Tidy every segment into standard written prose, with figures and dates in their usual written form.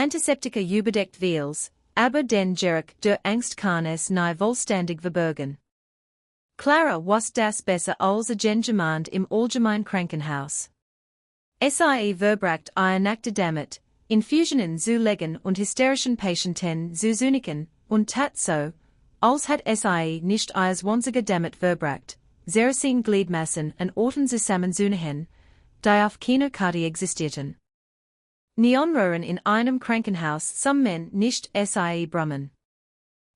Antiseptika überdeckt Veils, aber den Geruch der Angst kann es nie vollständig verbergen. Clara wusste das besser als Gemand im Allgemein Krankenhaus. Sie verbracht eine Nacht damit, Infusionen zu legen und hysterischen Patienten zu sühnigen, und tat so, als hat sie nicht als einzige damit verbracht, zerrissen Gliedmassen an Orten zusammenzunähen, die auf keiner Karte existierten. Neonröhren in einem Krankenhaus sammeln nicht sie brummen.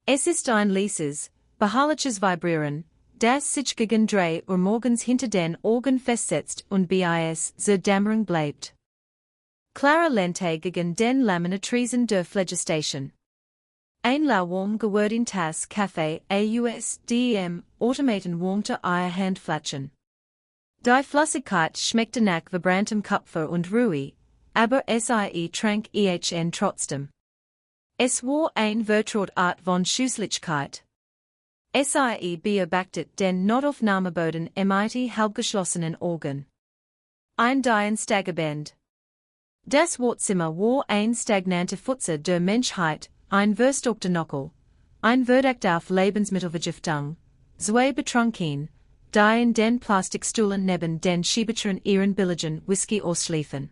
Es ist ein leises, beharrliches Vibrieren, das sich gegen 3 Uhr morgens hinter den Augen festsetzt und bis zur Dämmerung bleibt. Clara lehnte gegen den Laminatrisen der Pflegestation. Ein warm geworden Tass Kaffee ausdem Automaten warmte ihr Handfläschchen. Die Flüssigkeit schmeckte nach verbranntem Kupfer und Ruhe, aber sie trank ihn trotzdem. Es war ein vertraut Art von Schusseligkeit. Sie beobachtete den Notaufnahmeboden mit halbgeschlossenen Augen. Ein Dein Staggerband. Das Wohnzimmer war ein stagnante Futze der Menschheit, ein verstockter Nockel, ein Verdacht auf Lebensmittelvergiftung, zwei Betrunken, die in den Plastikstühlen neben den Schiebetüren ihren billigen Whisky ausschliefen.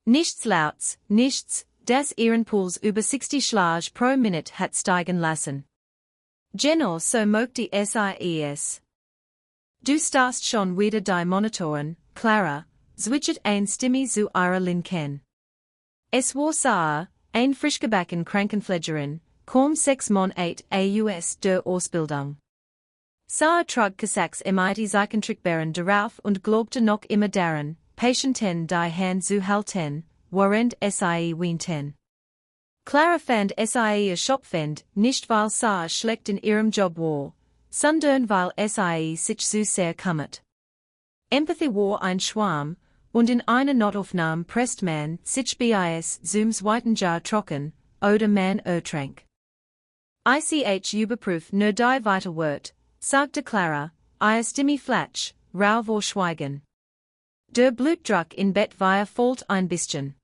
Nichts Lauts, nichts, das ihren Puls über 60 Schläge pro Minute hat steigen lassen. Genau so möchte es. Du starrst schon wieder die Monitoren, Clara, zwitschert ein Stimme zu ihrer Linken. Es war Sarah, ein frischgebacken Krankenpflegerin, kaum 6 Monate aus der Ausbildung. Sarah trug Kasachs mit Zeichentrickbären darauf und glaubte noch immer daran, Patienten die Hand zu halten, während sie weinte. Clara fand sie erschöpfend, nicht weil sie schlecht in ihrem Job war, sondern weil sie sich zu sehr kümmert. Empathy war ein Schwarm, und in einer Notaufnahme presst man sich bis zum zweiten Jahr trocken, oder man ertrank. Ich überprüf nur die weiter wird, sagte Clara, ihre Stimme flach, rau vor Schweigen. Der Blutdruck in Bett war fällt ein bisschen.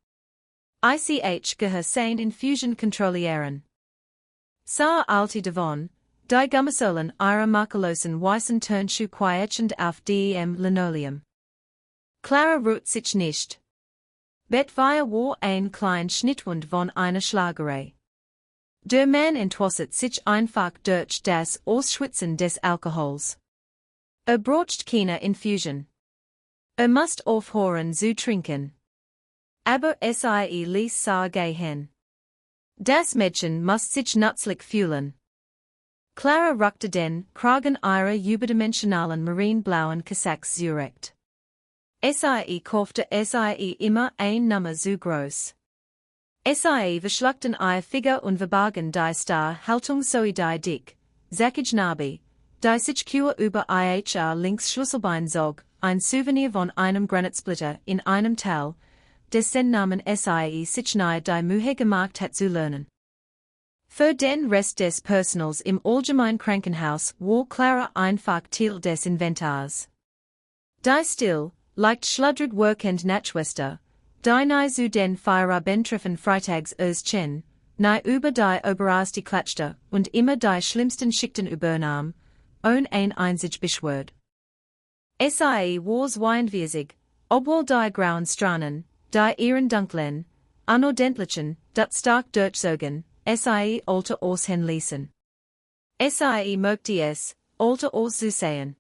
Ich gehe sein Infusion kontrollieren. Sarah alte davon, die Gummisohlen ihrer makellosen weißen Turnschuhe quietschend auf dem Linoleum. Clara rührt sich nicht. Bett war ein klein Schnittwund von einer Schlagerei. Der Mann entwasset sich einfach durch das Ausschwitzen des Alkohols. Braucht keine Infusion. Musst aufhören zu trinken. Aber sie ließ Sarah gehen. Das Mädchen muss sich nützlich fühlen. Clara rückte den Kragen ihrer überdimensionalen marineblauen Kasachs zurecht. Sie kaufte sie immer ein Nummer zu groß. Sie verschluckten ihr Figur und verbargen die Haltung sowie die dick, zackig Narbe, die sich über ihr links Schlüsselbein zog, ein Souvenir von einem Granitsplitter in einem Tal, dessen Namen sie sich nahe die Mühe gemacht hat zu lernen. Für den Rest des Personals im Allgemein Krankenhaus war Clara einfach Teil des Inventars. Die still, leicht schludrig workend Nachtschwester, die nahe zu den Feierabendtreffen freitags Chen, nahe über die Oberarzt klatschte und immer die schlimmsten Schichten übernahm, ohne ein einzig Beschwerd. Sie war zweiundvierzig, obwohl die grauen Stranen, die ihren dunklen, unordentlichen, dat stark durchzogen, sie alter aussehen ließen. Sie möchte es, alter auszusehen.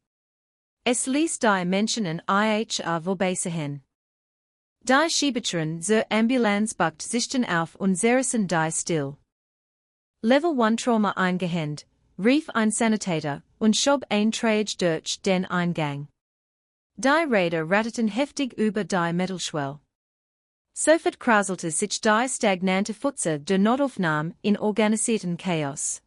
Es ließ die Menschen in vorbeisehen. Die Schiebetüren zur Ambulanz buckt sichten auf und zerrissen die still. Level 1 Trauma eingehend, rief ein Sanitator und schob ein Trage durch den Eingang. Die Räder ratterten heftig über die Metallschwell. Sofort kraselte sich die stagnante Futze der Notaufnahme in organisierten Chaos.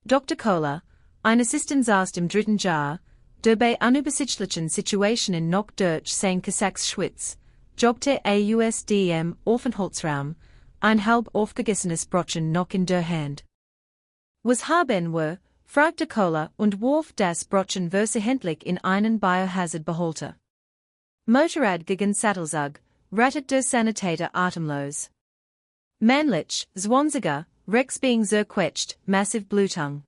Dr. Kohler, ein Assistent saß im 3. Jahr, der bei unübersichtlichen Situationen noch durch sein Kasachs schwitz, jobbte ausdem Aufenthaltsraum, ein halb aufgegessenes Brotchen noch in der Hand. Was haben wir? Fragte Kohler und warf das Brotchen versehentlich in einen Biohazard-Behälter. Motorrad gegen Sattelzug, rattet der Sanitator atemlos. Männlich, Zwanziger, Rex being zerquetscht, massive Blutung.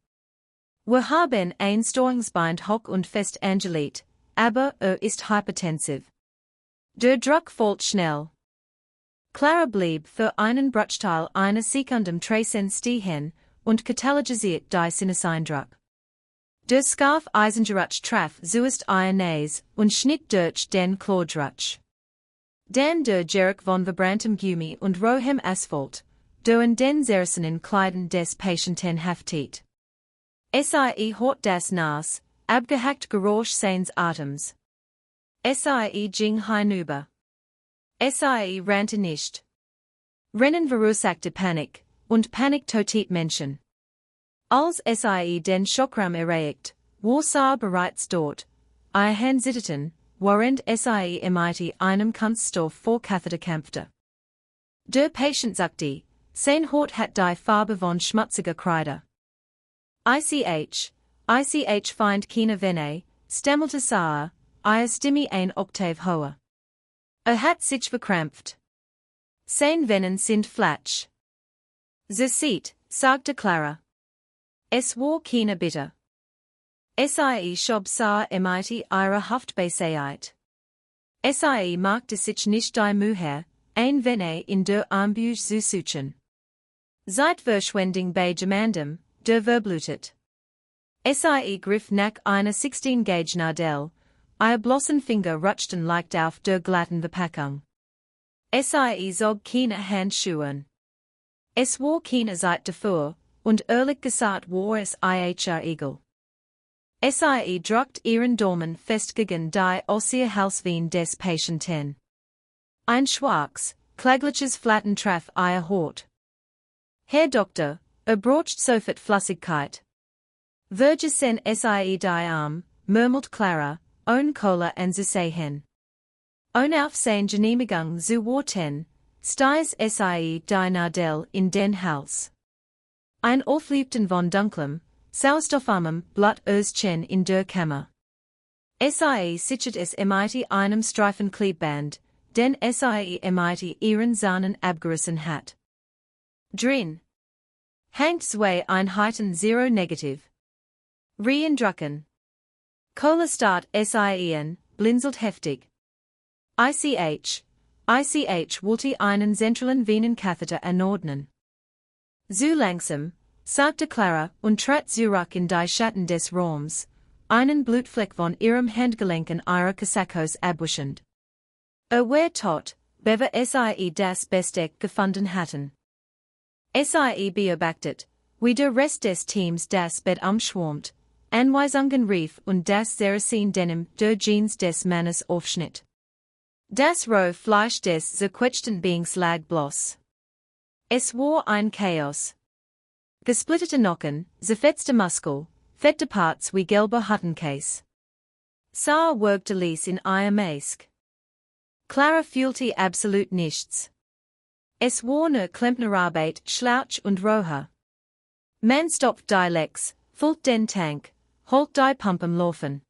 Wir haben ein Störungsbind hoch und fest angelegt, aber ist hypertensiv. Der Druck fällt schnell. Clara blieb für einen Bruchteil einer Sekundum Träsen stehen und katalogisiert die Sinneseindruck. Der Scarf Eisengerutsch traf zuerst ihr Nase und schnitt durch den Chlordrutsch. Dan der Geruch von verbranntem Gummi und rohem Asphalt, der in den zerrissenen Kleidern des Patienten haftet. Sie hort das Nas, abgehackt Geräusch seines Atems. Sie ging hinüber. Sie rannte nicht. Rennen verursachte Panik, und Panik tötet Menschen. Als sie den Schockraum erreicht, war bereits dort, ihr Hand zitterten, während sie mit einem Kunststoff vor Katheter kämpfte. Der Patient sagte, sein Hort hat die Farbe von schmutziger Kreide. Ich find keine Vene, stammelte Sarah, ihre Stimme ein Oktav höher. Hat sich verkrampft. Sein Venen sind flatsch. Sie sieht, sagte Clara. Es war keine Bitte. Sie schob Sarah mit ihrer Haftbeißheit. Sie machte sich nicht die Mühe, ein Vene in der Ambuge zu suchen. Zeitverschwendung bei jemandem, der verblutet. Sie griff nach einer 16-Gauge Nadel, ihr bloßen Finger rutschten leicht auf der glatten Verpackung. Sie zog keine Handschuhen. Es war keine Zeit dafür, und ehrlich gesagt war es ihr egal. Sie drückt ihren Daumen fest gegen die ossige Halsvene des Patienten. Ein schwaches, klägliches Flattern traf ihr Hort. Herr Doktor, braucht sofort Flüssigkeit. Vergessen Sie die Arm, murmelt Clara, ohne Cola anzusehen. Ohne auf sein Genehmigung zu warten, stieß Sie die Nadel in den Hals. Ein Aufleuchten von dunklem, sauerstoffarmem Blutöschen in der Kammer. Sie sichert es mit einem Streifen Klebband, den Sie mit ihren Zahnen abgerissen hat. Drin hängt zwei Einheiten Zero Negativ. Reindrücken. Cola start SIEN, blinzelt heftig. ICH wollte einen zentralen Venenkatheter anordnen. Zu langsam, sagte Clara und trat zurück in die Schatten des Raums, einen Blutfleck von ihrem Handgelenk an ihrer Kasakkos abwischend. Wär tot, bever Sie das Besteck gefunden hatten. Sie beobachtet, wie der Rest des Teams das Bett umschwärmt, Anweisungen rief und das Saracen Denim der Jeans des Mannes aufschnitt. Das rohe Fleisch des zerquetschten Beings lag bloß. Es war ein Chaos. Gesplittete Nocken, zerfetzte Muskel, fette Parts wie gelber Huttenkäse. Sarah workte Lies in ihr Mask. Clara fühlte absolut nichts. Es war nur Klempnerarbeit, Schlauch und Roher. Man stopft die Lecks, füllt den Tank, holt die Pump am Laufen.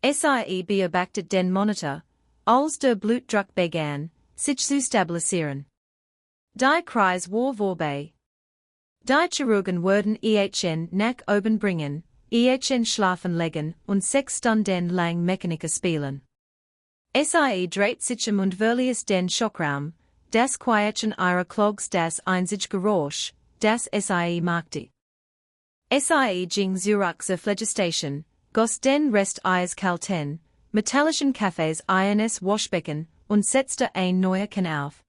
Sie beobachtet den Monitor, als der Blutdruck begann, sich zu stabilisieren. Die Kreis war vorbei. Die Chirurgen würden ihn nach oben bringen, ihn schlafen legen und 6 Stunden lang Mechaniker spielen. Sie dreht sich und verließ den Schockraum, das Quietchen ihrer Clogs das einzige Geräusch, das Sie machte. Sie ging zurück zur Phlegistation, goss den Rest ihres kalten, metallischen Kaffees ins Waschbecken und setzte ein neuer Kann auf.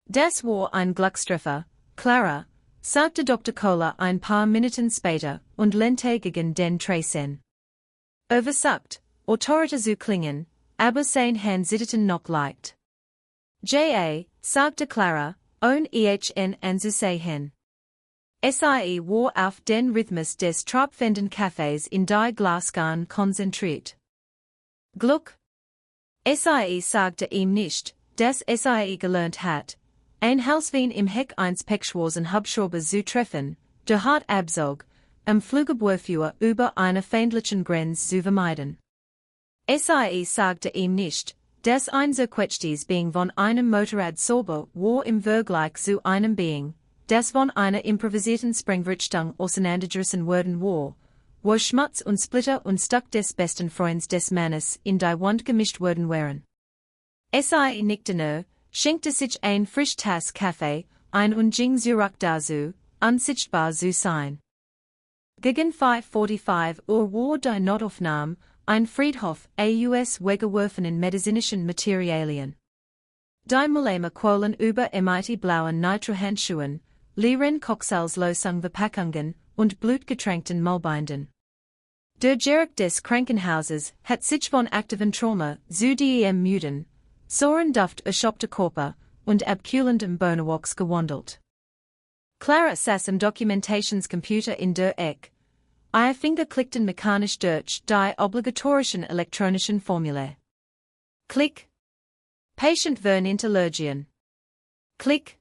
Das war ein Glückstreffer, Clara, sagte Dr. Kohler ein paar Minuten später und lehnte gegen den Tresen. Versucht, Autorite zu klingen, aber sein Hand zitterten noch leicht. Sagte Clara, ohne ihn anzusehen. Sie war auf den Rhythmus des tropfenden Kaffees in die Glasgarn konzentriert. Glück. Sie sagte ihm nicht, dass Sie gelernt hat, ein Halsvein im Heck eines Pechschwarzen Hubschrauber zu treffen, der hart absog, Flugabwehrführer über eine feindlichen Grenze zu vermeiden. Sie sagte ihm nicht, des Einserquechtes being von einem Motorrad sauber war im Vergleich zu einem Being, des von einer improvisierten Sprengverrichtung auseinandergerissen worden war, wo Schmutz und Splitter und Stuck des besten Freunds des Mannes in die Wand gemischt worden waren. Sie nickte schenkte sich ein frisch Tass Kaffee, ein und ging zurück dazu, unsichtbar zu sein. Gegen 5:45 war die Notaufnahme, ein Friedhof aus weggeworfenen medizinischen Materialien. Die Mulehme quolen über mit blauen Nitrohandschuhen, leeren Cocktailslösungsverpackungen und blutgetränkten Mullbinden. Der Geruch des Krankenhauses hat sich von aktiven Trauma zu dem müden, sauren Duft erschöpfter Körper und abkühlendem Bonewachs gewandelt. Clara saß im Dokumentationscomputer in der Ecke. Ihr Finger klickten mechanisch durch die obligatorischen elektronischen Formulae. Klick. Patient Vernintallergien. Klick.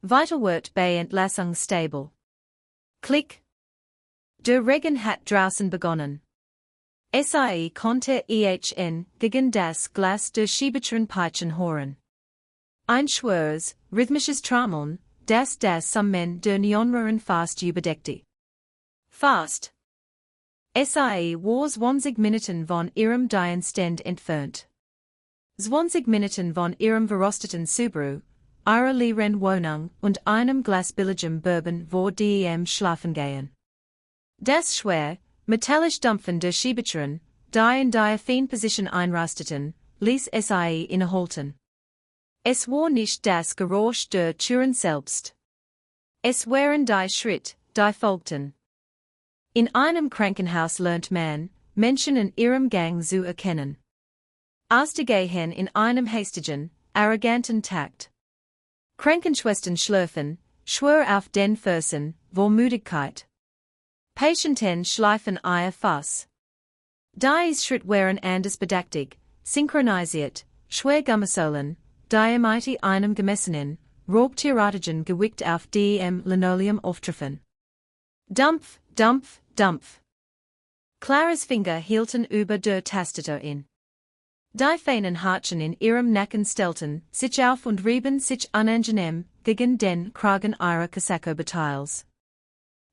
Vitalwert bei Entlassung stable. Klick. Der Regen hat draußen begonnen. Sie konnte gegen das Glas der Schiebetüren Peitschen hören. Ein schweres, rhythmisches Trommeln, das Summen der Neonröhren fast überdeckte. Fast. Sie war 20 Minuten von ihrem Dienstend entfernt. 20 Minuten von ihrem verrosteten Subaru, ihrer leeren Wohnung und einem Glas billigem Bourbon vor dem Schlafengehen. Das schwer, metallisch Dampfen der Schiebetüren, die in die Feenposition einrasteten, ließ sie innehalten. Es war nicht das Geräusch der Türen selbst. Es waren die Schritte, die folgten. In einem Krankenhaus lernt man, Menschen in ihrem Gang zu erkennen. Ausgehen in einem hastigen, arroganten Takt. Krankenschwestern schlürfen, schwör auf den Füßen, vor Müdigkeit. Patienten schleifen ihr Fass. Die Schritt waren anders bedächtig, synchronisiert, schwer Gummisohlen, die mit einem gemessenen, Raubtierradigen Gewicht auf dem Linoleum auftreffen. Dampf, Dampf, Dampf. Claras Finger hielten über der Tastatur in. Die feinen Hartchen in ihrem Nacken stellten sich auf und rieben sich unangenehm gegen den Kragen ihrer Casacco-Beteils.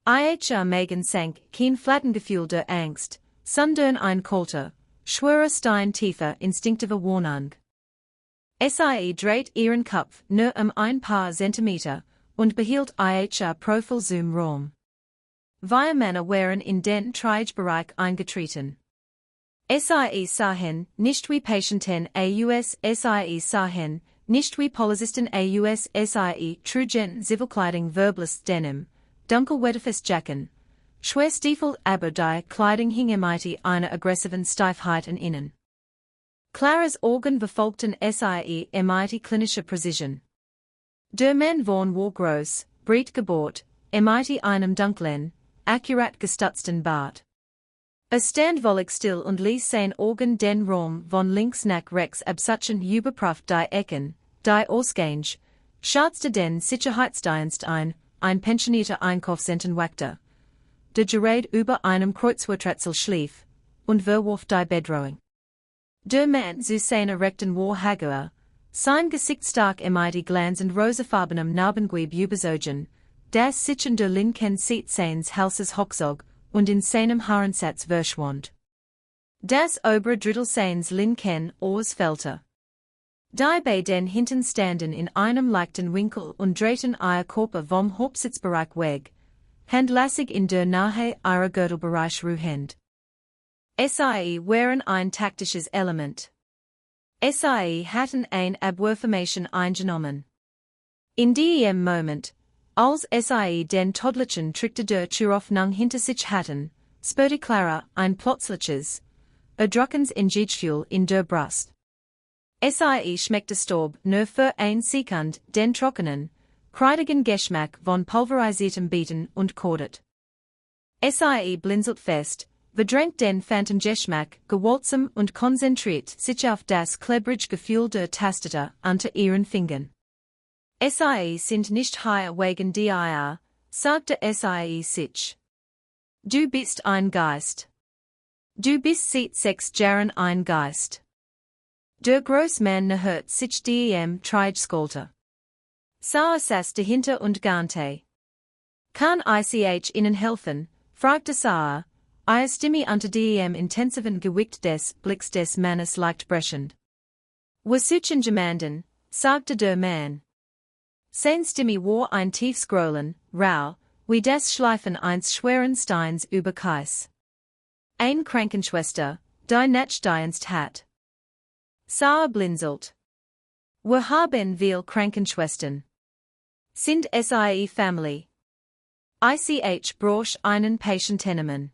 Ihr Magen sank kein Flattengefühl der Angst, sondern ein kalter, schwerer Stein tiefer instinktiver Warnung. Sie dreht ihren Kopf nur ein paar Zentimeter und behielt ihr Profil zum Raum. Wir Männer waren in den Tragebereich eingetreten. Sie sahen nicht wie Patienten sie sahen nicht wie Polizisten sie trugen Zivilkleidung verblüsst Denim, dunkelwetterfestjacken, Schwerstiefel aber die Kleidung hing mit einer aggressiven Steifheit innen. Claras Augen verfolgten sie mit klinischer Precision. Der Mann war groß, breit gebohrt, mit einem dunklen, akkurat gestutzten Bart. Stand völlig still und ließ sein Augen den Raum von links nach rechts absuchen überprüft die Ecken, die Ausgänge, schatzte den Sicherheitsdienst ein pensionierter Einkaufszentenwächter, der gerade über einem Kreuzworträtsel schlief, und verwarf die Bedrohung. Der Mann zu seiner Rechten war hager, sein Gesicht stark mit glanzend rosafarbenem Narbengewieb überzogen, das sich in der linken Seite seines Halses hochzog und in seinem Haarensatz verschwand. Das obere Drittel seines linken Ohrs fehlte. Die beiden hinten standen in einem leichten Winkel und drehten ihr Körper vom Hauptsitzbereich weg, handlässig in der Nähe ihrer Gürtelbereich ruhend. Sie waren ein taktisches Element. Sie hatten eine Abwehrformation eingenommen. In dem Moment, als sie den tödlichen Trick der Türöffnung hinter sich hatten, spürte Clara ein plötzliches, erdrückendes Engagefehl in der Brust. Sie schmeckte Staub nur für ein Sekund den trockenen, kreidigen Geschmack von pulverisiertem Beeten und Kordet. Sie blinzelt fest, verdrängt den Phantomgeschmack gewaltsam und konzentriert sich auf das klebrige Gefühl der Tastatur unter ihren Fingern. Sie sind nicht hier wegen dir, sagte sie sich. Du bist ein Geist. Du bist seit 6 Jahren ein Geist. Der Grossmann hört sich dem Triedskolte. Sah saß dahinter und garnte. Kann ich Ihnen helfen? Fragte Saar, ihre Stimme unter dem intensiven Gewicht des Blicks des Mannes leicht brechend. Wasuchen jemanden, sagte der Mann. Seine Stimme war ein tiefes Grollen, rau, wie das Schleifen eines schweren Steins über Kies. Eine Krankenschwester, die Nachtdienst hat. Saar blinzelt. Wir haben viele Krankenschwestern. Sind sie Family? Ich brauche einen Patientennamen.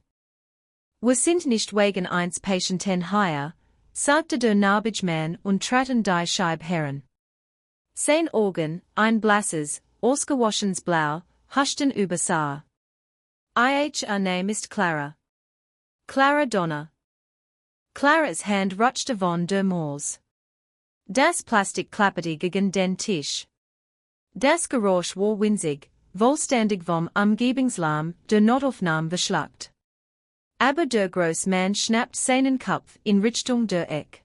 Wir sind nicht wegen eins Patienten hier, sagte der Narbage-Mann und traten die Scheibe heran. Sein Augen, ein blasses, ausgewaschenes Blau, huschten über Saar. Ihr Name ist Clara. Clara Donner. Claras Hand rutschte von der Maus. Das Plastik klapperte gegen den Tisch. Das Geräusch war winzig, wohlständig vom Umgebungslärm der Notaufnahme verschluckt. Aber der Grossmann schnappte seinen Kopf in Richtung der Ecke.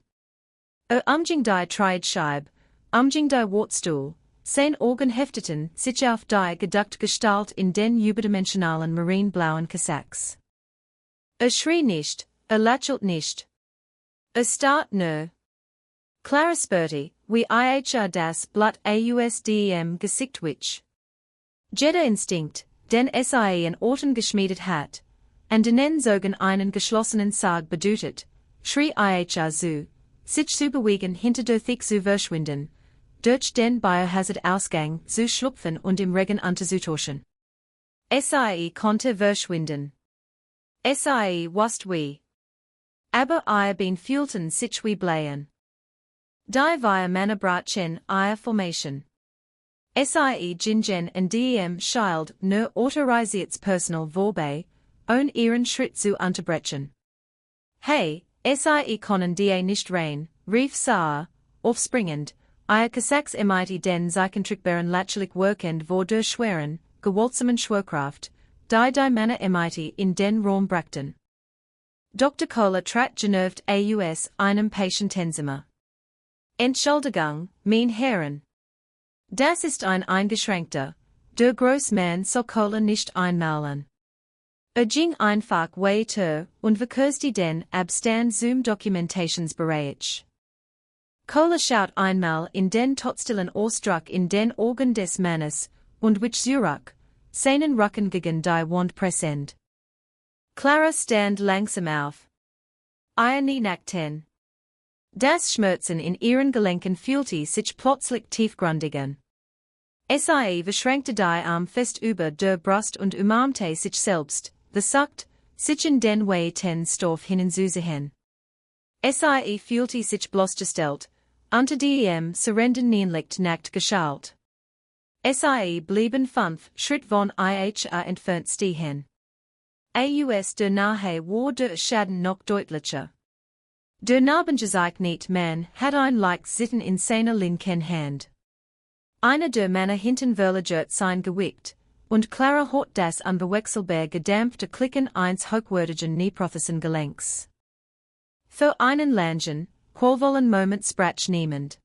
Umging die Triedscheibe, umging die Wortstuhl, seine Augen hefteten sich auf die geduckte Gestalt in den überdimensionalen marineblauen Kasachs. Schrie nicht, lächelt nicht. Starrt nur. Clara spürte, wie das Blatt ausdem Gesicht wich. Jeder Instinkt, den sie in Orten geschmiedet hat, an denen Sorgen einen geschlossenen Sarg bedeutet, schrie zu, sich zu bewegen hinter der Thik zu verschwinden, durch den Biohazard-Ausgang zu schlupfen und im Regen unterzutauschen. Sie konnte verschwinden. Sie wusste wie. Aber ihr Bein fühlten sich wie Blähen. Die wir Männer brachen ihr Formation. Sie gingen in dem Schild nur autorisiertes Personal vorbei, ohne ihren Schritt zu unterbrechen. Hey, sie können die nicht rein, rief Saar, aufspringend, ihr Kasachs den zeichentrickbaren lächerlich wirkend vor der schweren, gewaltsamen Schwerkraft, die Männer in den Raum brachten. Dr. Kohler trat genervt aus einem Patientenzimmer. Entschuldigung, mein Herren. Das ist ein eingeschränkter, der Grossmann soll Kohler nicht einmalen. Ging einfach weiter und verkürzte den Abstand zum Dokumentationsbereich. Kohler schaut einmal in den todstillen Ausdruck in den Augen des Mannes, und wich zurück, seinen Rücken gegen die Wand pressend. Clara stand langsam auf. Ihr nackten. Das Schmerzen in ihren Gelenken fühlte sich plötzlich tiefgründigen. Sie verschränkte die Arm fest über der Brust und umarmte sich selbst, versucht, sich in den weiten Stoff hineinzusehen. Sie fühlte sich bloßgestellt, unter dem Surrender-Nienlicht nackt geschaut. Sie blieben 5 Schritt von ihr entfernt stehen. Der Nahe war der Schaden noch deutlicher. Der Narbengezeichnete Mann hat ein leicht Sitten in seiner linken Hand. Einer der Männer hinten verlagert sein Gewicht, und Clara hört das unbewechselbar gedämpfte Klicken eines hochwertigen Knieprothesen Gelenks. Für einen langen, qualvollen Moment sprach niemand.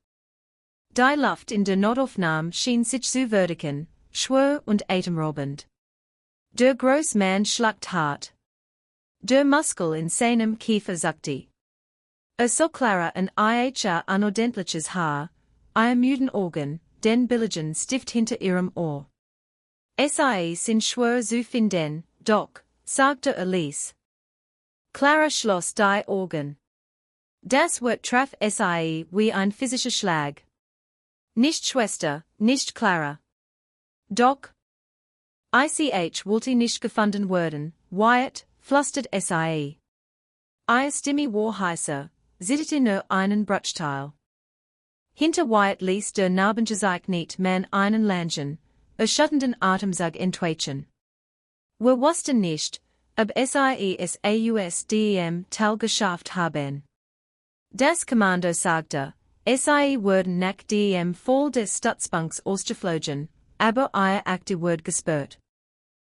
Die Luft in der Notaufnahme schien sich zu verdicken, schwer und atemraubend. Der Grossmann schluckte hart. Der Muskel in seinem Kiefer zuckte. So Clara und ihr unordentliches Haar, ihr müden Augen, den billigen Stift hinter ihrem Ohr. Sie sind schwer zu finden, doch, sagte Elise. Clara schloss die Augen. Das Wort traf sie wie ein physischer Schlag. Nicht Schwester, nicht Clara. Doch. Wollte nicht gefunden werden, Wyatt, flüstert sie. Ihre Stimme war heißer, zitterte nur einen Bruchteil. Hinter Wyatt ließ der Narbengezeichnete Mann einen langen, erschütternden Atemzug entweichen. Wir wussten nicht, ob sie es aus dem Tal geschafft haben. Das Kommando sagte, sie würden nach dem Fall des Stützpunkts ausgeflogen, aber ihr Akte wird gesperrt.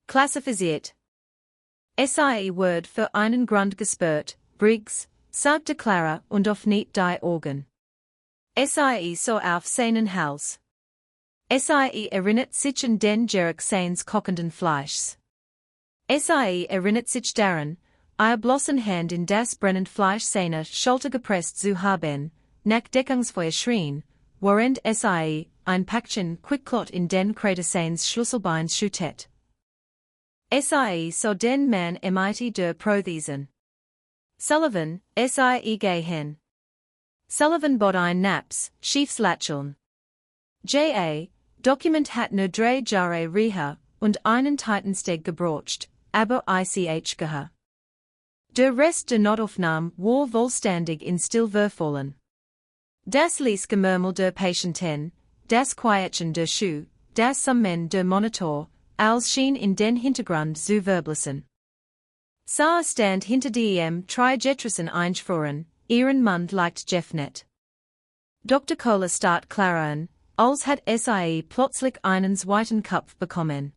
Klassifiziert. Sie wird für einen Grund gesperrt, Briggs, sagte Clara und öffnet die Augen. Sie so auf seinen Hals. Sie erinnert sich an den Geruch seines kochenden Fleischs. Sie erinnert sich daran, ihr bloßen Hand in das brennend Fleisch seiner Schulter gepresst zu haben, nach Deckungsfeuer schrien, während Sie ein Päckchen Quickclot in den Krater seines Schlüsselbeins schüttet. Sie so den Mann mit der Prothesen. Sullivan, Sie gehen. Sullivan bot ein Naps, Schiefslacheln. J.A., Dokument hat nur 3 Jahre Reha und einen Titansteg gebrocht, aber ich geha. Der Rest der Notaufnahme war vollständig in still verfallen. Das ließ Gemurmel der Patientin, das Quietchen der Schuh, das Summen der Monitor, als schien in den Hintergrund zu verblassen. Sah stand hinter dem Trigetrisen einschworen, ihren Mund leicht Jeffnet. Dr. Kohler start Claran, als hat Sie plötzlich einen zweiten Kopf bekommen.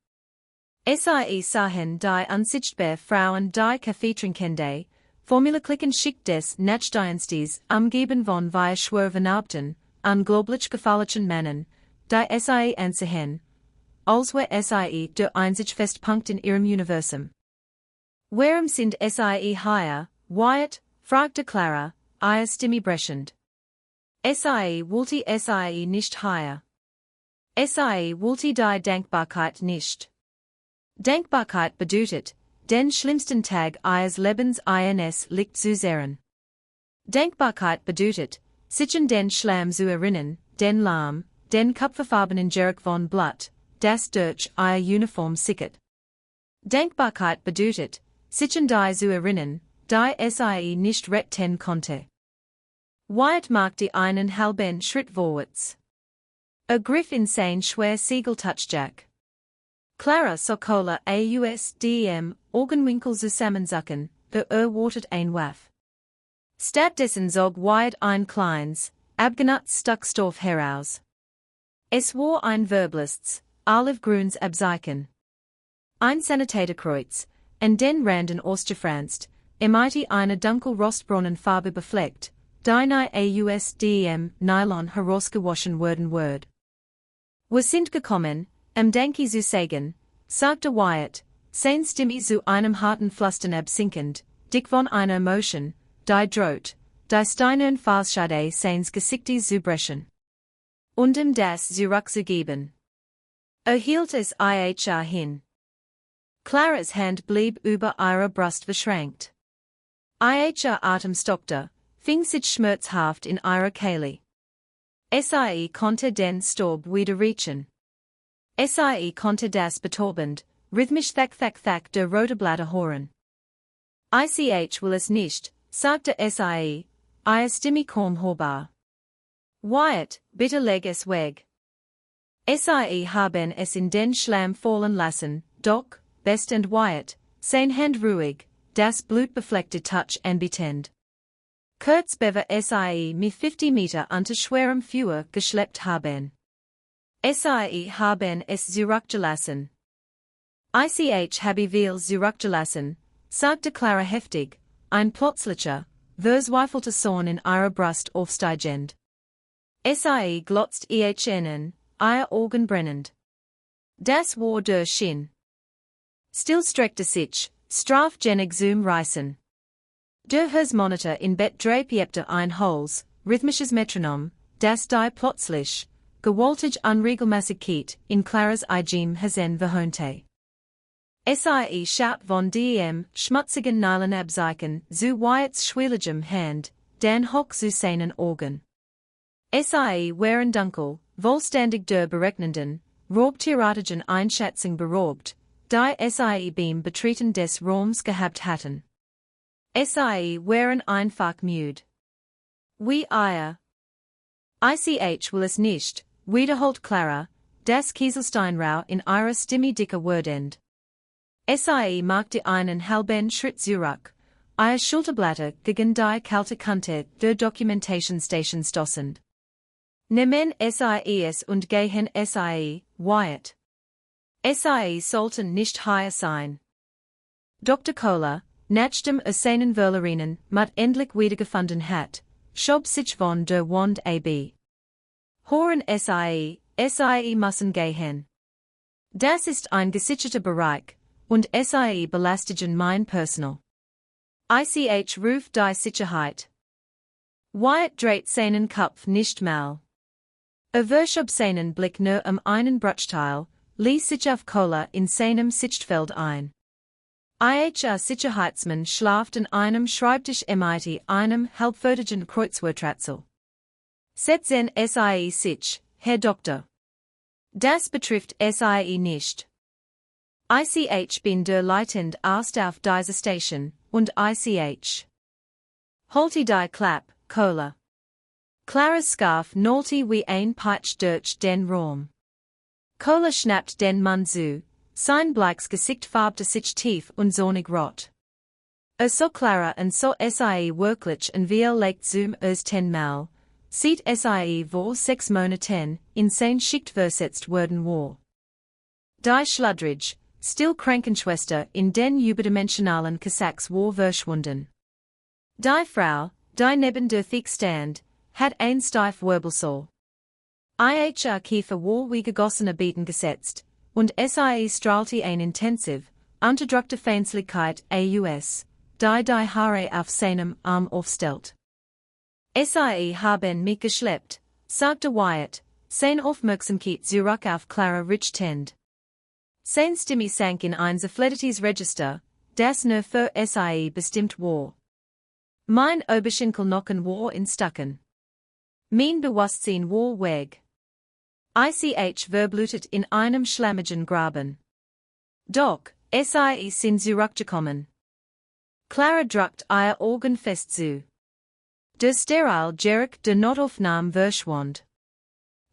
Sie sahen die unsichtbare Frauen die Kaffeetrinkende, Formuleklicken schick des Nachdienstes umgeben von wir schwervenabten, unglaublich gefallenen Männern, die Sie ansehen, als wär Sie der einzig Festpunkt in ihrem Universum. Warum sind Sie hier, Wyatt? Fragte Clara, ihre Stimme brechend. Sie wollte Sie nicht hier. Sie wollte die Dankbarkeit nicht. Dankbarkeit bedeutet, den schlimmsten Tag ihres Lebens ins Licht zu sehen. Dankbarkeit bedeutet, sich an den Schlamm zu erinnern, den Lahm, den kupferfarbenen Geruch von Blut, das durch ihr Uniform sickert. Dankbarkeit bedeutet, sich an die zu erinnern, die Sie nicht retten konnte. Wyatt machte einen halben Schritt vorwärts. Griff in sein schwer Siegeltouchjack. Clara Sokola AUSDM Augenwinkel zusammenzucken, wartet ein Waff. Stattdessen zog Wyatt ein kleines, abgenutztes Stuckstoff heraus. Es war ein verblists, olive-grünes Abzeichen. Ein Sanitatorkreuz, an den Randen ausgefranst, mit einer dunkel-rostbraunen Farbe befleckt, die nie AUSDM Nylon herausgewaschen werden wird. Wir sind gekommen, Danke zu sagen, sagte Wyatt, sein Stimme zu einem harten Flüstern absinkend, dick von einer Emotion, die droht, die steinern Fassschade seines Gesichtes zu brechen. Und das zurückzugeben. Hielt es hin. Claras Hand blieb über ihrer Brust verschränkt. Ihr Atem stockte, fing sich schmerzhaft in ihrer Kehle. Sie konnte den Staub wieder riechen. Sie konnte das betäubend, rhythmisch Thack der rote Blätter hören. Ich will es nicht, sagte Sie, ihre Stimme kaum hörbar. Wyatt, bitte leg es weg. Sie haben es in den Schlamm fallen lassen, doch, best and Wyatt, sein Hand ruhig, das blutbefleckte Touch anbietend. Kurz bevor Sie mich 50 Meter unter schwerem Feuer geschleppt haben. Sie haben es zurückgelassen. Ich habe viel zurückgelassen, sagte Clara heftig, ein plötzlicher, verzweifelter Zorn in ihrer Brust aufsteigend. Sie glotzt an, ihr Augen brennend. Das war der Shin. Still streckte sich, strafgenig zum Reißen. Der Monitor in Bett drapierte ein Holz, rhythmisches Metronom, das die plötzlich, gewaltig Unregelmäßigkeit in Claras Eigem Hazen verhönte. Sie schaut von dem schmutzigen Nylon Abzeichen zu Wyatts schwieligem Hand, den hoch zu seinen Augen. Sie waren dunkel, vollständig der berechnenden, raubtierartigen Einschätzung beraubt, die Sie beim Betreten des Raums gehabt hatten. Sie waren einfach müde. Wie ihr. Ich will es nicht, wiederholt Clara, das Kieselsteinrau in ihrer Stimme dicker werdend. Sie machte einen halben Schritt zurück, ihr Schulterblätter gegen die kalte Kante der Documentation-Station stoßend. Nehmen Sie es und gehen Sie, Wyatt. Sie sollten nicht hier sein. Dr. Kohler, nachdem seinen Wöhlerinnen mit endlich wiedergefunden hat, schob sich von der Wand ab. Horen sie müssen gehen. Das ist ein gesicherter Bereich, und sie belastigen mein Personal. Ich ruf die Sicherheit. Wyatt dreht seinen Kopf nicht mal. Wirft seinen Blick nur einen Bruchteil, ließ sich auf Cola in seinem Sichtfeld ein. Sicherheitsmann schlaft in einem Schreibtisch mit einem halbfertigen Kreuzworträtsel. Setzen Sie sich, Herr Doktor. Das betrifft Sie nicht. Ich bin der Leitende Arzt auf dieser Station, und Holte die Klapp, Cola. Claras Scarf nolti wie ein Peitsch durch den Raum. Cola schnappt den Mann zu, sein bleiches Gesicht färbte sich tief und sonnig rot. So Clara und so sie wirklich und wir legt zum 10 Mal, sieht sie vor 6 Monaten in sein Schicht versetzt worden war. Die Schludrige, still Krankenschwester in den überdimensionalen Kasachs war verschwunden. Die Frau, die neben der Theke stand, hat ein steif Wirbelsau. Ihr Kiefer war wie gegossener Beeten gesetzt, und sie strahlte ein intensiv, unterdrückte Feindslichkeit aus, die Haare auf seinem Arm aufstellt. Sie haben mich geschleppt, sagte Wyatt, sein Aufmerksamkeit zurück auf Clara richtend. Sein Stimme sank in ein zerfleddertes Register, das nur für sie bestimmt war. Mein Oberschenkelknochen war in Stucken. Mein Bewusstsein war weg. Ich verblutet in einem schlammigen Graben. Doch, sie sind zurückgekommen. Clara drückt ihr Augen fest zu. Der steril Jerk der Notaufnahme verschwand.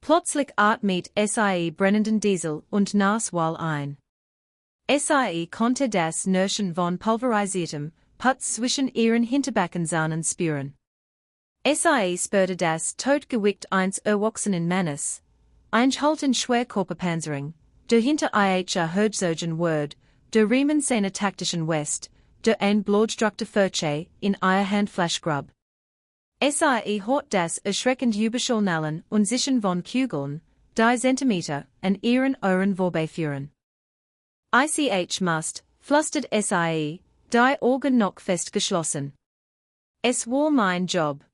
Plötzlich atmet sie brennenden Diesel und Naswal ein. Sie konnte das Nirschen von pulverisiertem Putz zwischen ihren Hinterbackenzahnen spüren. Sie spürte das Totgewicht eines erwachsenen Mannes, einschhalten Schwerkörperpanzerung, der hinter ihr Herzögen Word, der Riemen seiner taktischen West, der ein blutdruckte Furche in ihr Handfleischgrub. Sie hört das erschreckend Überschallnallen und Zischen von Kugeln, die Zentimeter an ihren Ohren vorbeiführen. Ich must, flüstert sie, die Augen noch fest geschlossen. Es war mein Job.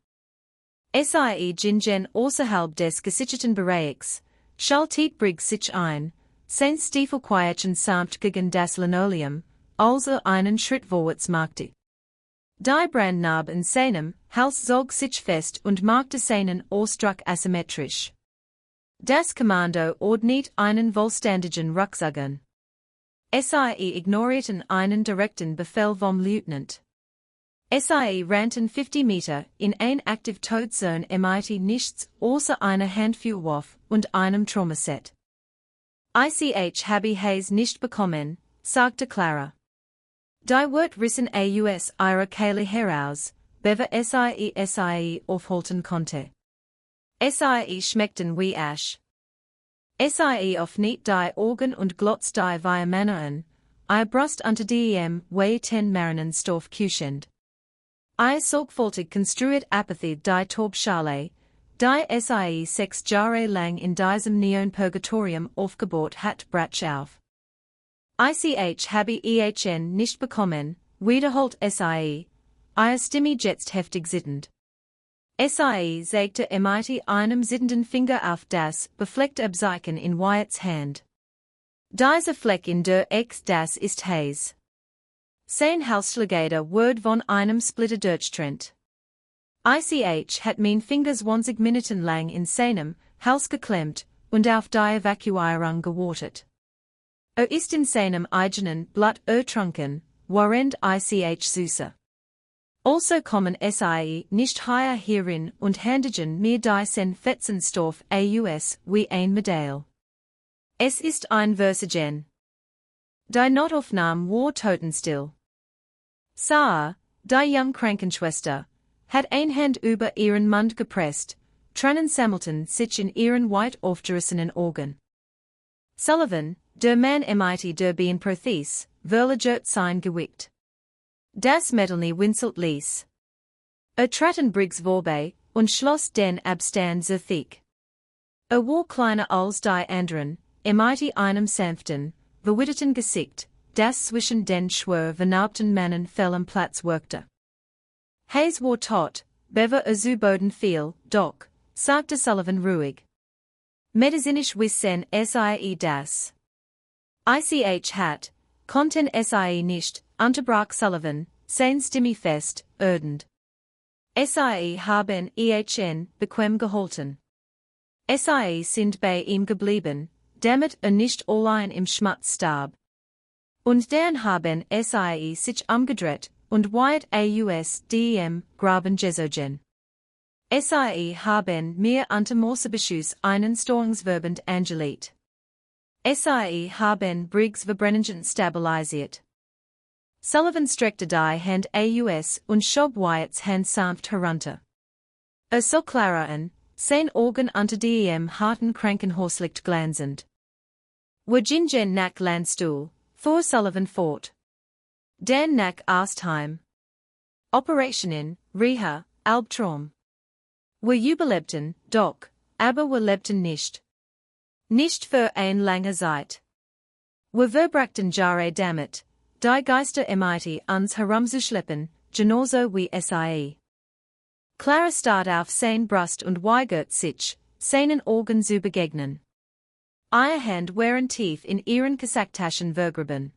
Sie gingen außerhalb des gesicherten Bereichs, schaltet Briggs sich ein, sein Stiefel quietschend sanft gegen das Linoleum, also einen Schritt vorwärts machte. Die Brandnarb in seinem Hals zog sich fest und machte seinen Ausdruck asymmetrisch. Das Kommando ordnet einen vollständigen Rucksack. Sie ignorierten einen direkten Befehl vom Lieutenant. Sie rannten 50 Meter in ein aktiv Todzone mit nichts außer einer Handvoll Waff und einem Traumaset. Ich habe es nicht bekommen, sagte Clara. Die Wort rissen aus ihrer Kehle heraus, bevor sie aufhalten konnte. Sie schmeckten wie Asch. Sie öffnet die Augen und glotzt die wie Männer an, ihr Brust unter dem wie 10 Marinen Stoff küchend. Ihr sorgfältig konstruiert Apathy die Taubschale, die sie 6 Jahre lang in diesem Neon-Purgatorium aufgebaut hat, brach auf. Ich habe ihn nicht bekommen, wiederholt sie, ihre Stimme jetzt heftig zitternd. Sie sägte mit einem zitternden Finger auf das befleckte Abzeichen in Wyatts Hand. Dieser Fleck in der X, das ist Hayes. Sein Halsschlagader wird von einem Splitter durchtrennt. Ich hat mein Finger 20 Minuten lang in seinem Hals geklemmt und auf die Evakuierung gewartet. Ist in seinem eigenen Blut ertrunken, während ich süße. Also kommen sie nicht hierin und händigen mir diesen Fetzenstoff aus wie ein Medaille. Es ist ein Versagen. Die Notaufnahme war totenstill. Sarah, die junge Krankenschwester, hat ein Hand über ihren Mund gepresst, Tränen sammelten sich in ihren weit aufgerissenen Augen. Sullivan, der Mann mit der Beinprothese, verlagert sein Gewicht. Das Mädchen winselt ließ. Traten Briggs vorbei und schloss den Abstand so thick. war kleiner als die anderen, mit einem sanften, verwitterten Gesicht, das zwischen den schwer vernaubten Männern fehl am Platz wirkte. Hayes war tot, bever zu Boden fiel, doch, sagte Sullivan ruhig. Medizinisch wissen sie das. Ich hat, konnten sie nicht, unterbrach Sullivan, sein Stimme fest, erdend. Sie haben ihn bequem gehalten. Sie sind bei ihm geblieben, damit nicht allein im Schmerz starb. Und dann haben sie sich umgedreht und weit aus dem Graben gezogen. Sie haben mir unter Morsebeschuss einen Störungsverband angelegt. Sie haben Briggs Verbrennungen stabilisiert. Sullivan streckte die Hand aus und schob Wyatts Hand sanft herunter. So Clara an, sein Augen unter dem harten Krankenhauslicht glanzend. Wogingen nach Landstuhl, fuhr Sullivan fort. Dan nach Arstheim. Operationen, Reha, Albtraum. Wir überlebten, doch, aber wir lebten nicht. Nicht für eine lange Zeit. Wir verbrachten Jahre damit, die Geister mit uns herumzuschleppen, genauso wie sie. Clara starrt auf sein Brust und weigert sich, seinen Augen zu begegnen. Ihre Hand waren tief in ihren Kasacktaschen vergraben.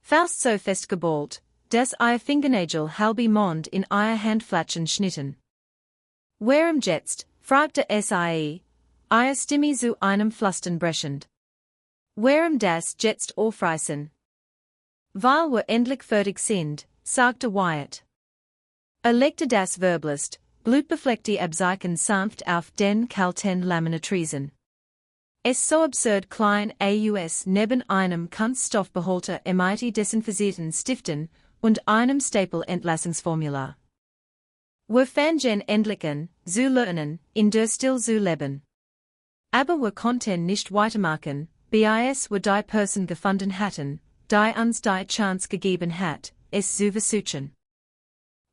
Fast so festgeballt, dass ihre Fingernägel halbe Mond in ihre Handflächen schnitten. Warum jetzt, fragte sie, ihre Stimme zu einem Flüstern brechend. Warum das jetzt aufreißen? Weil wir endlich fertig sind, sagte Wyatt. Legte das Verbelist, blutbefleckte Abzeichen sanft auf den kalten Laminatrisen. Es so absurd klein aus neben einem Kunststoffbehälter mit desinfizierten Stiften und einem Staple-Entlassungsformular. Wir fangen endlich an, zu lernen, in der Still zu leben. Aber wir konnten nicht weitermachen, bis wir die Person gefunden hatten, die uns die Chance gegeben hat, es zu versuchen.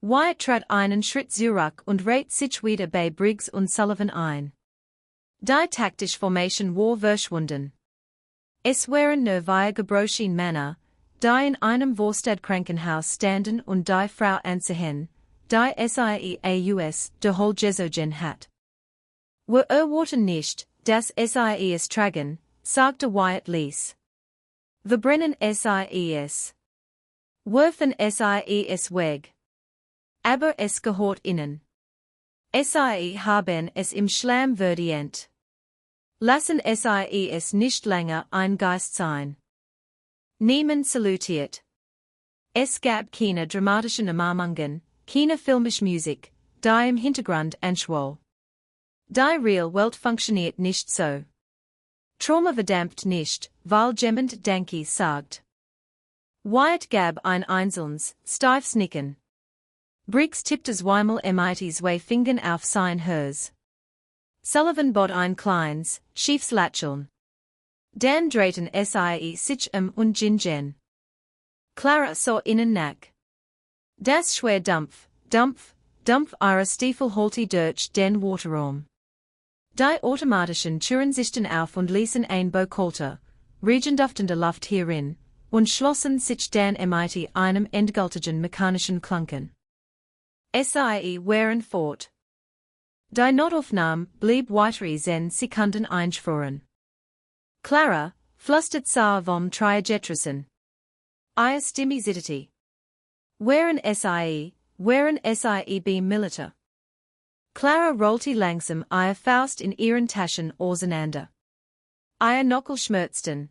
Wyatt trat einen Schritt zurück und reiht sich wieder bei Briggs und Sullivan ein. Die taktische Formation war verschwunden. Es waren nur vier gebrochene Männer, die in einem Vorstadtkrankenhaus standen und die Frau ansehen, die sie der Hol gezogen hat. Wir erwarten nicht, dass sie es tragen, sagte Wyatt leise. Wir brennen es. Werfen es weg. Aber es gehört ihnen. Sie haben es im Schlamm verdient. Lassen sie es nicht länger ein Geist sein. Niemand salutiert. Es gab keine dramatischen Umarmungen, keine filmische Musik, die im Hintergrund anschwoll. Die real Welt funktioniert nicht so. Trauma verdammt nicht, weil jemand Danke sagt. Wyatt gab ein einzelnes, steifes Nicken. Briggs tippte zweimal mit zwei Fingern auf sein Herz. Sullivan bot ein kleines, schiefes Lächeln. Dann drehten sie sich und gingen. Clara sah ihnen nach. Das schwer Dampf ihrer Stiefel holte durch den Waterraum. Die automatischen Türen sichten auf und ließen ein Baukolter, regenduftende Luft hierin, und schlossen sich dann mit einem endgültigen mechanischen Klunken. Sie waren fort. Die Notaufnahme blieb weitere 10 Sekunden eingefroren. Clara, flüstert sah vom Triagetrissen. Ihre Stimme zitterte. Waren sie beim Militär? Clara rollte langsam ihre Faust in ihren Taschen auseinander. Ihre Knuckel schmerzten.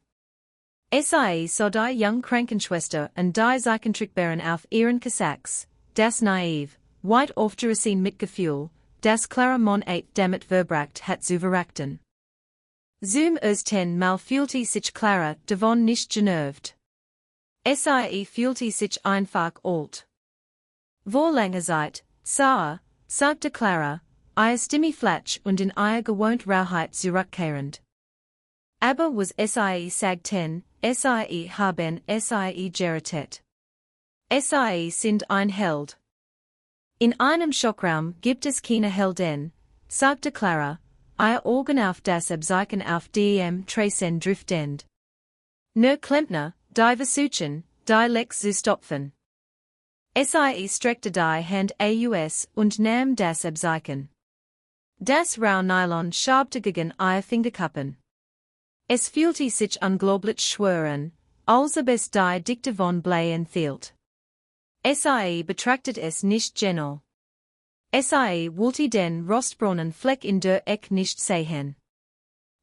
Sie sah die junge Krankenschwester und die Zeichentrickbären auf ihren Kasacks, das naiv, weit aufgerissen Mitgefühl, das Clara damit verbracht hat zu verraten. Zum ersten Mal fühlte sich Clara davon nicht genervt. Sie fühlte sich einfach alt. Vor langer Zeit, sagte Clara, ihre Stimme flach und in ihre gewohnte Rauheit zurückkehrend. Aber was sie sagten, sie haben sie gerettet. Sie sind ein Held. In einem Schockraum gibt es keine Heldin, sagte Clara, ihr Organ auf das Abzeichen auf dem Tracen driftend. Ne Klempner, die Versuchen, die Lex zu stopfen. Sie streckte die Hand aus und nahm das Abzeichen. Das rau Nylon schabte gegen ihr Fingerkappen. Es fühlte sich unglaublich schwer an, als ob es die Dikte von Blayen fehlt. Sie betrachtet es nicht genau. Sie wollte den rostbraunen Fleck in der Ecke nicht sehen.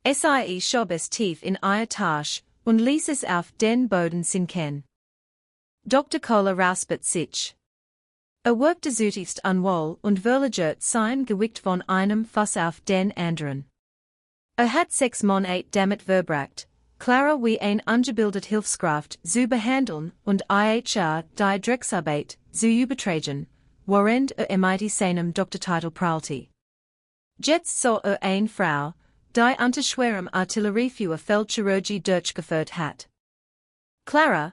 Sie schob es tief in ihr Tasche und ließ es auf den Boden sinken. Dr. Kohler rouspert sich. Wirkte zutiefst unwohl und verlagert sein Gewicht von einem Fass auf den anderen. Hat 6 Monate damit verbracht, Clara wie ein ungebildet Hilfskraft zu behandeln und ihr die Drecksarbeit zu übertragen, während mit seinem Doktortitel prahlte. Jetzt so eine Frau, die unter schwerem Artilleriefeuer Feldchirurgie durchgeführt hat. Clara,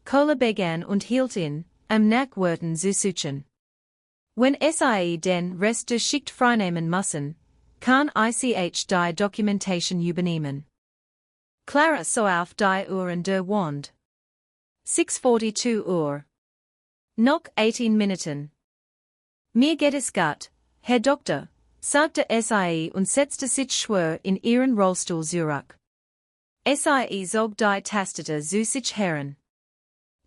Kohler begann und hielt in, am Nachwörten zu suchen. Wenn sie den Rest der Schicht freinehmen müssen, kann die Dokumentation übernehmen. Clara so auf die Uhr in der Wand. 6:42 Uhr. Noch 18 Minuten. Mir geht es gut, Herr Doktor, sagte sie und setzte sich schwer in ihren Rollstuhl zurück. Sie zog die Tastete zu sich heran.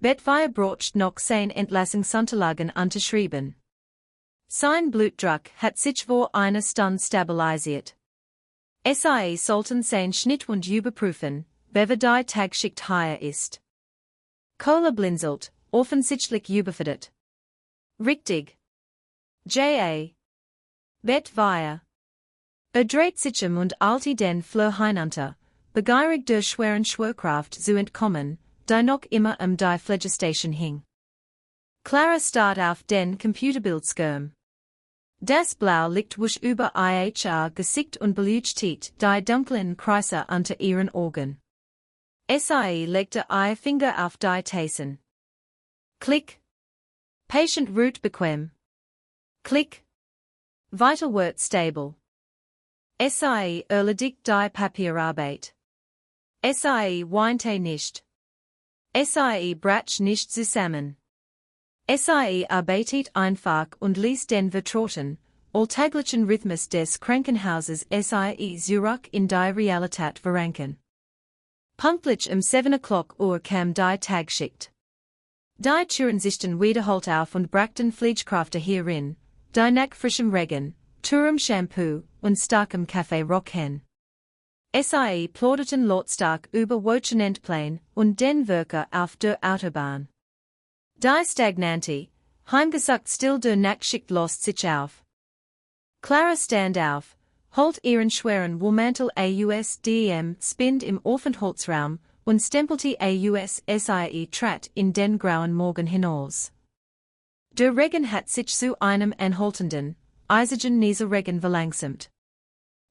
Wir braucht noch sein Entlassungsunterlagen unterschrieben. Sein Blutdruck hat sich vor einer Stunde stabilisiert. Sie sollten sein Schnittwund überprüfen, wer die Tagschicht higher ist. Kohler blinzelt, offensichtlich überfordert. Richtig. J.A. Bet wir. Dreht sich und alte den Flur hinunter, begierig der schweren Schwerkraft zu entkommen, die noch immer die Phlegistation hing. Clara starrt auf den Computerbildschirm. Das Blau liegt wusch über ihr Gesicht und beleuchtet die dunklen Kreise unter ihren Augen. Sie legte ihr Finger auf die Tasten. Klick. Patient ruht bequem. Klick. Vital wird stable. Sie erledigt die Papierarbeit. Sie weinte nicht. Sie brach nicht zusammen. Sie arbeitet einfach und ließ den vertrauten, alltäglichen Rhythmus des Krankenhauses zurück in die Realität verankern. Pünktlich 7 Uhr kam die Tagschicht. Die Türensichten wiederholt auf und brachten Pflegekräfte hierin, die nach frischem Regen, teurem Shampoo und starkem Kaffee rochen. Sie plauderten lautstark über Wochenendpläne und den Verkehr auf der Autobahn. Die stagnante, heimgesucht still der Nachtschicht lost sich auf. Clara stand auf, holt ihren schweren Wollmantel ausdem Spind im Aufenthaltsraum und stempelte sie trat in den grauen Morgen hinaus. Der Regen hat sich zu einem anhaltenden, eisigen Nieselregen verlangsamt.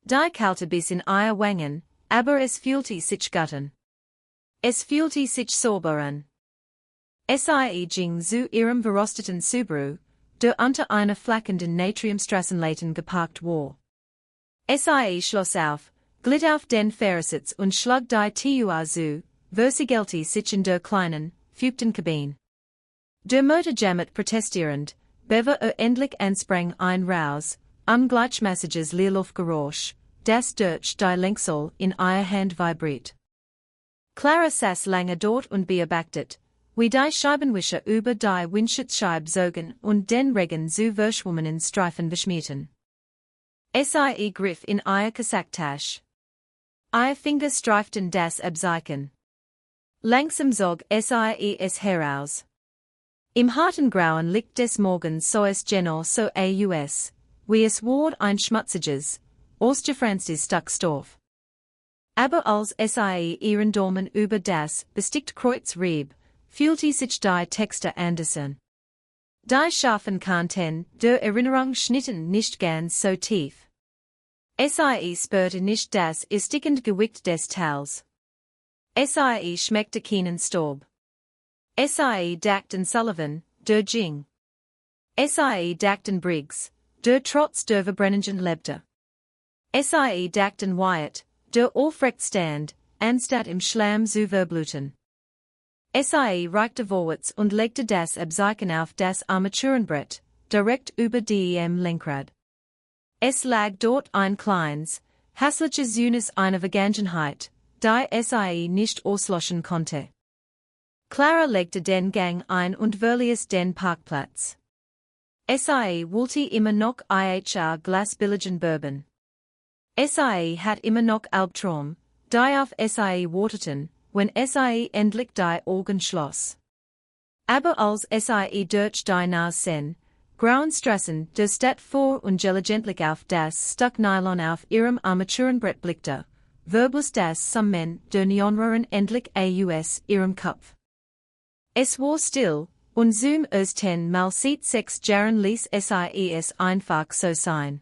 Die Kälte bis in ihr Wangen, aber es fühlte sich gut an. Es fühlte sich sauber an. Sie ging zu ihrem verrosteten Subaru, der unter einer flackenden Natriumstraßenleiten geparkt war. Sie schloss auf, glitt auf den Fahrersitz und schlug die Tür zu, versiegelte sich in der kleinen, feuchten Kabine. Der Motor jammert protestierend, bevor endlich ansprang ein Raus, ungleichmäßiges Leerlaufgeräusch, das durch die Lenksol in ihr Hand vibriert. Clara saß lange dort und beobachtet, wie die Scheibenwischer über die Windschutzscheibe zogen und den Regen zu verschwommenen Streifen beschmierten. Sie griff in ihr Kasacktasche. Ihr Finger streiften das Abzeichen. Langsam zog sie es heraus. Im harten Grauen Licht des Morgens so es genau so aus, wie es ward ein schmutziges, ausgefranstes Stück Stoff. Aber als sie ihren Daumen über das bestickte Kreuz rieb, fühlte sich die Texte anders. Die scharfen Kanten der Erinnerung schnitten nicht ganz so tief. Sie spürte nicht das erstickende Gewicht des Tals. Sie schmeckte keinen Staub. Sie dachten Sullivan, der ging. Sie dachten Briggs, der trotz der verbrennenden lebte. Sie dachten Wyatt, der aufrecht stand, anstatt im Schlamm zu verbluten. Sie reichte vorwärts und legte das Abzeichen auf das Armaturenbrett, direkt über dem Lenkrad. Es lag dort ein kleines, hässliches Unus einer Vergangenheit, die Sie nicht auslöschen konnte. Clara legte den Gang ein und verließ den Parkplatz. Sie wollte immer noch ein Glas billigen Bourbon. Sie hat immer noch Albtraum, die auf Sie warteten, wenn Sie endlich die Augen schloss. Aber als Sie durch die Nase grauen Straßen der Stadt vor und gelegentlich auf das Stück Nylon auf ihrem Armaturenbrett blickte, verbus das Summen der Neonröhren endlich aus ihrem Kopf. Es war still, und zum ersten Mal seit 6 Jahren ließ Sie es einfach so sein.